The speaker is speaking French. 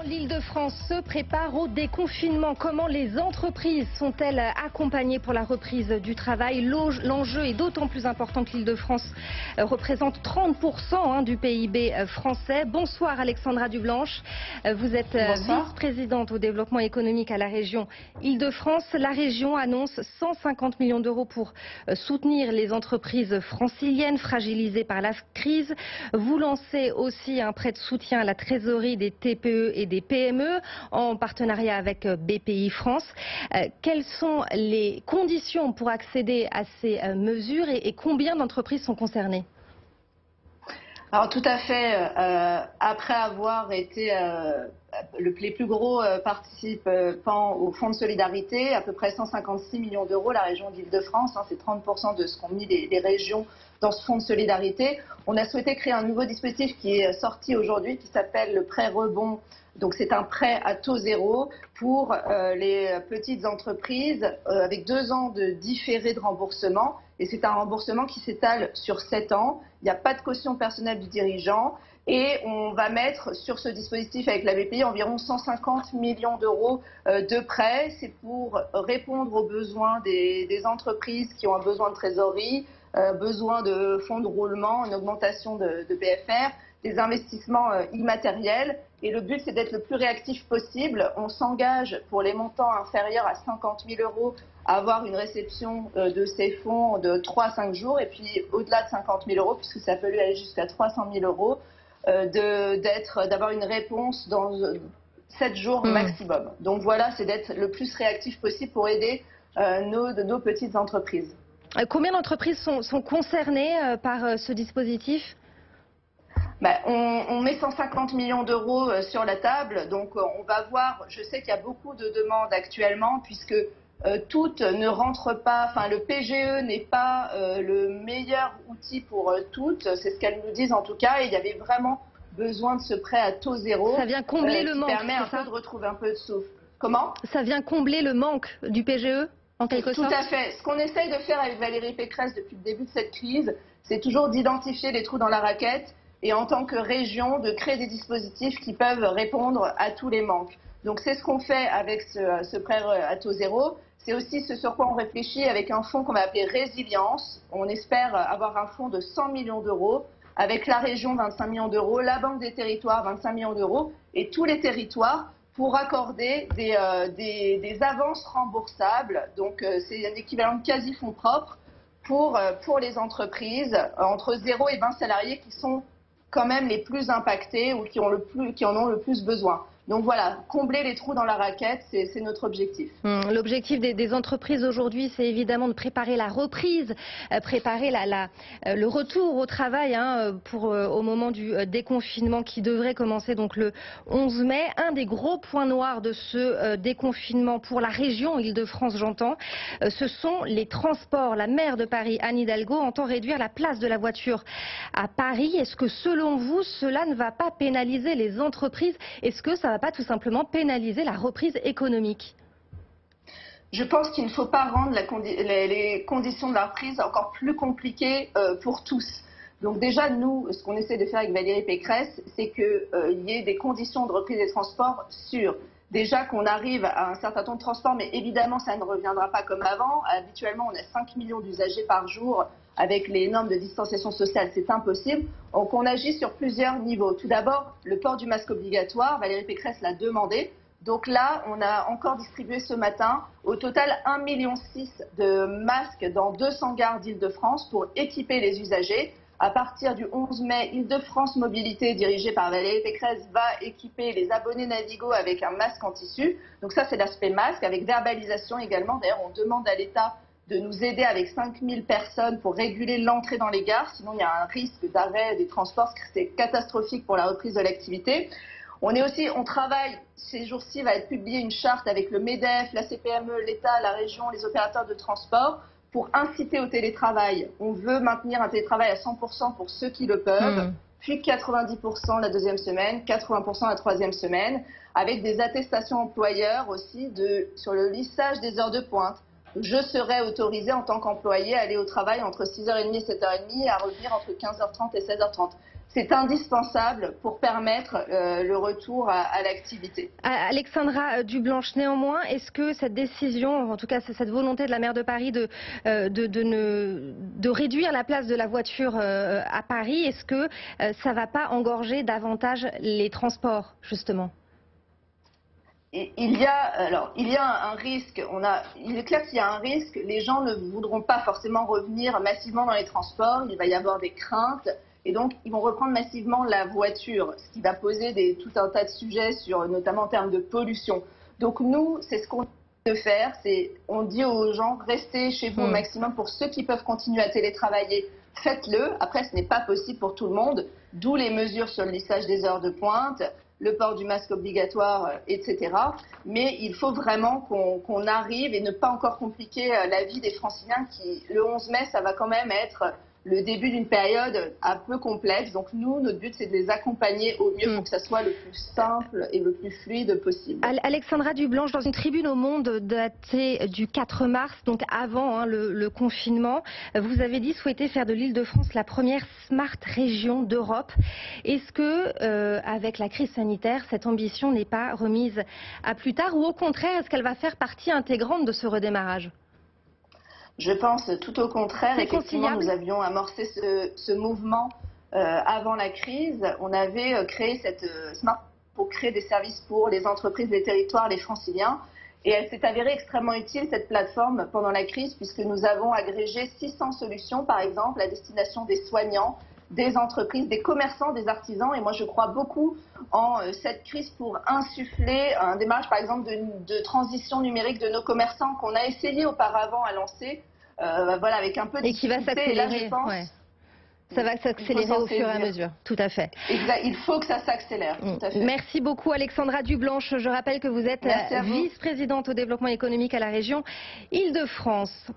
L'Île-de-France se prépare au déconfinement. Comment les entreprises sont-elles accompagnées pour la reprise du travail? L'enjeu est d'autant plus important que l'Île-de-France représente 30% du PIB français. Bonsoir Alexandra Dublanche. Vous êtes vice-présidente au développement économique à la région Île-de-France. La région annonce 150 millions d'euros pour soutenir les entreprises franciliennes fragilisées par la crise. Vous lancez aussi un prêt de soutien à la trésorerie des TPE et des PME en partenariat avec BPI France. Quelles sont les conditions pour accéder à ces mesures et combien d'entreprises sont concernées? Alors tout à fait, après avoir été les plus gros participants au Fonds de solidarité, à peu près 156 millions d'euros, la région d'Île-de-France, c'est 30% de ce qu'ont mis les régions dans ce Fonds de solidarité. On a souhaité créer un nouveau dispositif qui est sorti aujourd'hui, qui s'appelle le prêt rebond. Donc c'est un prêt à taux zéro pour les petites entreprises avec 2 ans de différé de remboursement. Et c'est un remboursement qui s'étale sur 7 ans. Il n'y a pas de caution personnelle du dirigeant. Et on va mettre sur ce dispositif avec la BPI environ 150 millions d'euros de prêts. C'est pour répondre aux besoins des entreprises qui ont un besoin de trésorerie, besoin de fonds de roulement, une augmentation de BFR, des investissements immatériels. Et le but, c'est d'être le plus réactif possible. On s'engage pour les montants inférieurs à 50 000 euros à avoir une réception de ces fonds de 3 à 5 jours. Et puis au-delà de 50 000 euros, puisque ça peut aller jusqu'à 300 000 euros, d'avoir une réponse dans 7 jours maximum. Donc voilà, c'est d'être le plus réactif possible pour aider nos petites entreprises. Combien d'entreprises sont concernées par ce dispositif ? On met 150 millions d'euros sur la table, donc on va voir. Je sais qu'il y a beaucoup de demandes actuellement puisque toutes ne rentrent pas, enfin le PGE n'est pas le meilleur outil pour toutes, c'est ce qu'elles nous disent en tout cas, et il y avait vraiment besoin de ce prêt à taux zéro. Ça vient combler le manque, qui permet un peu de retrouver un peu de souffle. Comment ? Ça vient combler le manque du PGE en quelque sorte ? Tout à fait. Ce qu'on essaye de faire avec Valérie Pécresse depuis le début de cette crise, c'est toujours d'identifier les trous dans la raquette et en tant que région, de créer des dispositifs qui peuvent répondre à tous les manques. Donc c'est ce qu'on fait avec ce prêt à taux zéro. C'est aussi ce sur quoi on réfléchit avec un fonds qu'on va appeler Résilience. On espère avoir un fonds de 100 millions d'euros, avec la région 25 millions d'euros, la Banque des territoires 25 millions d'euros, et tous les territoires pour accorder des avances remboursables. Donc c'est un équivalent de quasi-fonds propres pour les entreprises entre 0 et 20 salariés qui sont quand même les plus impactés ou qui en ont le plus besoin. Donc voilà, combler les trous dans la raquette, c'est notre objectif. L'objectif des entreprises aujourd'hui, c'est évidemment de préparer la reprise, préparer le retour au travail au moment du déconfinement qui devrait commencer donc le 11 mai. Un des gros points noirs de ce déconfinement pour la région Île-de-France, j'entends, ce sont les transports. La maire de Paris, Anne Hidalgo, entend réduire la place de la voiture à Paris. Est-ce que selon vous, cela ne va pas pénaliser les entreprises? Est-ce que ça va pas tout simplement pénaliser la reprise économique? Je pense qu'il ne faut pas rendre les conditions de la reprise encore plus compliquées pour tous. Donc déjà, nous, ce qu'on essaie de faire avec Valérie Pécresse, c'est qu'il y ait des conditions de reprise des transports sûres. Déjà qu'on arrive à un certain temps de transport, mais évidemment, ça ne reviendra pas comme avant. Habituellement, on a 5 millions d'usagers par jour. Avec les normes de distanciation sociale, c'est impossible. Donc on agit sur plusieurs niveaux. Tout d'abord, le port du masque obligatoire. Valérie Pécresse l'a demandé. Donc là, on a encore distribué ce matin au total 1,6 million de masques dans 200 gares d'Île-de-France pour équiper les usagers. À partir du 11 mai, Île-de-France Mobilité, dirigée par Valérie Pécresse, va équiper les abonnés Navigo avec un masque en tissu. Donc ça, c'est l'aspect masque, avec verbalisation également. D'ailleurs, on demande à l'État de nous aider avec 5000 personnes pour réguler l'entrée dans les gares. Sinon, il y a un risque d'arrêt des transports, c'est catastrophique pour la reprise de l'activité. On travaille, ces jours-ci, va être publiée une charte avec le MEDEF, la CPME, l'État, la région, les opérateurs de transport pour inciter au télétravail. On veut maintenir un télétravail à 100% pour ceux qui le peuvent, puis 90% la 2e semaine, 80% la 3e semaine, avec des attestations employeurs aussi sur le lissage des heures de pointe. Je serai autorisée en tant qu'employé à aller au travail entre 6h30 et 7h30 et à revenir entre 15h30 et 16h30. c'est indispensable pour permettre le retour à l'activité. Alexandra Dublanche, néanmoins, est-ce que cette décision, en tout cas cette volonté de la maire de Paris de réduire la place de la voiture à Paris, est-ce que ça ne va pas engorger davantage les transports, justement ? Il y a un risque. Il est clair qu'il y a un risque. Les gens ne voudront pas forcément revenir massivement dans les transports. Il va y avoir des craintes. Et donc, ils vont reprendre massivement la voiture, ce qui va poser tout un tas de sujets, notamment en termes de pollution. Donc nous, c'est ce qu'on veut faire, on dit aux gens, restez chez vous au maximum. Pour ceux qui peuvent continuer à télétravailler, faites-le. Après, ce n'est pas possible pour tout le monde, d'où les mesures sur le lissage des heures de pointe, le port du masque obligatoire, etc. Mais il faut vraiment qu'on arrive et ne pas encore compliquer la vie des Franciliens qui, le 11 mai, ça va quand même être le début d'une période un peu complexe. Donc nous, notre but, c'est de les accompagner au mieux pour que ça soit le plus simple et le plus fluide possible. Alexandra Dublanche, dans une tribune au Monde datée du 4 mars, donc avant le confinement, vous avez dit souhaiter faire de l'Île-de-France la première smart région d'Europe. Est-ce que, avec la crise sanitaire, cette ambition n'est pas remise à plus tard, ou au contraire, est-ce qu'elle va faire partie intégrante de ce redémarrage ? Je pense tout au contraire. Effectivement, nous avions amorcé ce mouvement avant la crise. On avait créé cette Smart pour créer des services pour les entreprises, les territoires, les Franciliens. Et elle s'est avérée extrêmement utile, cette plateforme, pendant la crise, puisque nous avons agrégé 600 solutions, par exemple, à destination des soignants, des entreprises, des commerçants, des artisans. Et moi, je crois beaucoup en cette crise pour insuffler un démarrage, par exemple, de transition numérique de nos commerçants qu'on a essayé auparavant à lancer, avec un peu de difficulté. Et qui va s'accélérer. Ça va s'accélérer au fur et à mesure, tout à fait. Exact. Il faut que ça s'accélère, tout à fait. Merci beaucoup Alexandra Dublanche. Je rappelle que vous êtes vice-présidente au développement économique à la région Île-de-France.